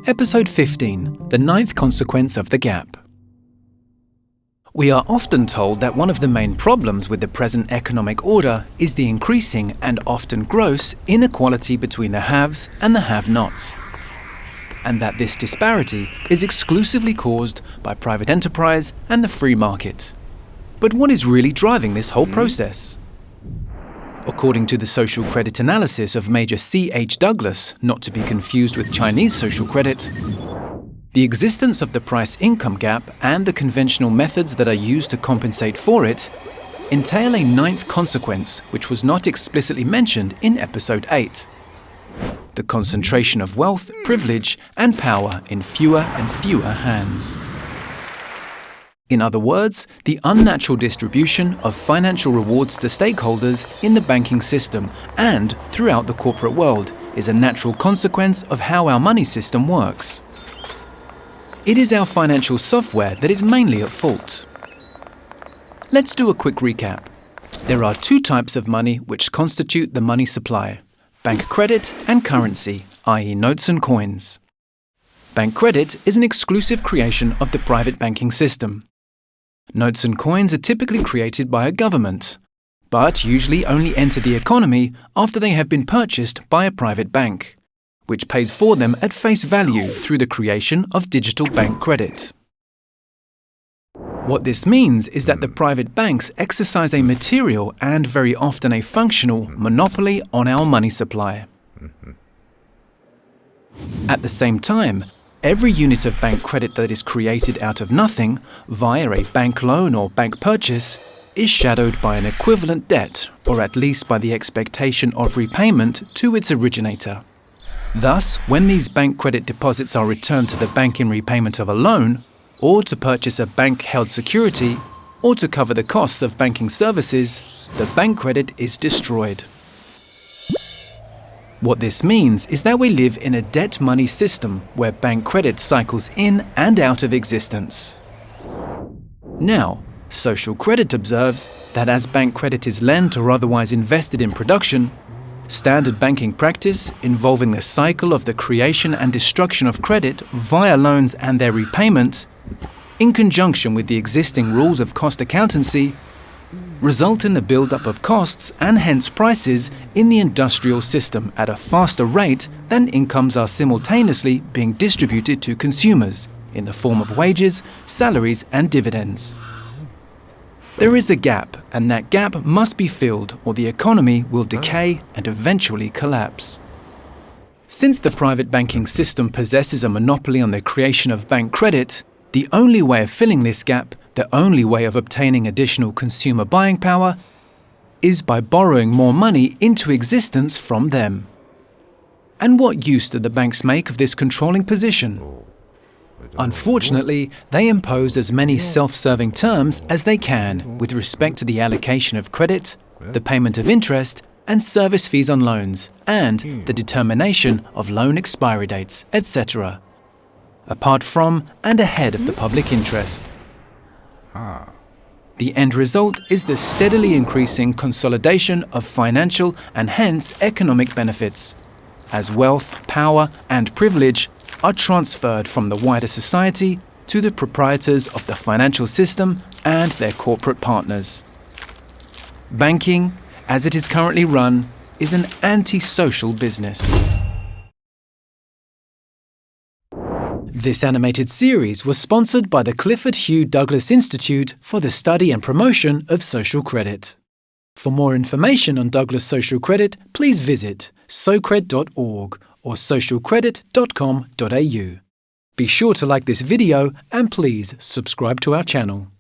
Episode 15, the ninth consequence of the gap. We are often told that one of the main problems with the present economic order is the increasing and often gross inequality between the haves and the have-nots, and that this disparity is exclusively caused by private enterprise and the free market. But what is really driving this whole process? According to the social credit analysis of Major C.H. Douglas, not to be confused with Chinese social credit, the existence of the price-income gap and the conventional methods that are used to compensate for it entail a ninth consequence which was not explicitly mentioned in Episode 8. The concentration of wealth, privilege and power in fewer and fewer hands. In other words, the unnatural distribution of financial rewards to stakeholders in the banking system and throughout the corporate world is a natural consequence of how our money system works. It is our financial software that is mainly at fault. Let's do a quick recap. There are two types of money which constitute the money supply: bank credit and currency, i.e. notes and coins. Bank credit is an exclusive creation of the private banking system. Notes and coins are typically created by a government, but usually only enter the economy after they have been purchased by a private bank, which pays for them at face value through the creation of digital bank credit. What this means is that the private banks exercise a material and very often a functional monopoly on our money supply. At the same time, every unit of bank credit that is created out of nothing via a bank loan or bank purchase is shadowed by an equivalent debt, or at least by the expectation of repayment to its originator. Thus, when these bank credit deposits are returned to the bank in repayment of a loan, or to purchase a bank-held security, or to cover the costs of banking services, the bank credit is destroyed. What this means is that we live in a debt money system where bank credit cycles in and out of existence. Now, social credit observes that as bank credit is lent or otherwise invested in production, standard banking practice involving the cycle of the creation and destruction of credit via loans and their repayment, in conjunction with the existing rules of cost accountancy, result in the build-up of costs and hence prices in the industrial system at a faster rate than incomes are simultaneously being distributed to consumers in the form of wages, salaries and dividends. There is a gap, and that gap must be filled or the economy will decay and eventually collapse. Since the private banking system possesses a monopoly on the creation of bank credit, the only way of filling this gap, the only way of obtaining additional consumer buying power, is by borrowing more money into existence from them. And what use do the banks make of this controlling position? Unfortunately, they impose as many self-serving terms as they can with respect to the allocation of credit, the payment of interest, and service fees on loans, and the determination of loan expiry dates, etc., apart from and ahead of the public interest. The end result is the steadily increasing consolidation of financial and hence economic benefits, as wealth, power and privilege are transferred from the wider society to the proprietors of the financial system and their corporate partners. Banking, as it is currently run, is an anti-social business. This animated series was sponsored by the Clifford Hugh Douglas Institute for the Study and Promotion of Social Credit. For more information on Douglas Social Credit, please visit socred.org or socialcredit.com.au. Be sure to like this video and please subscribe to our channel.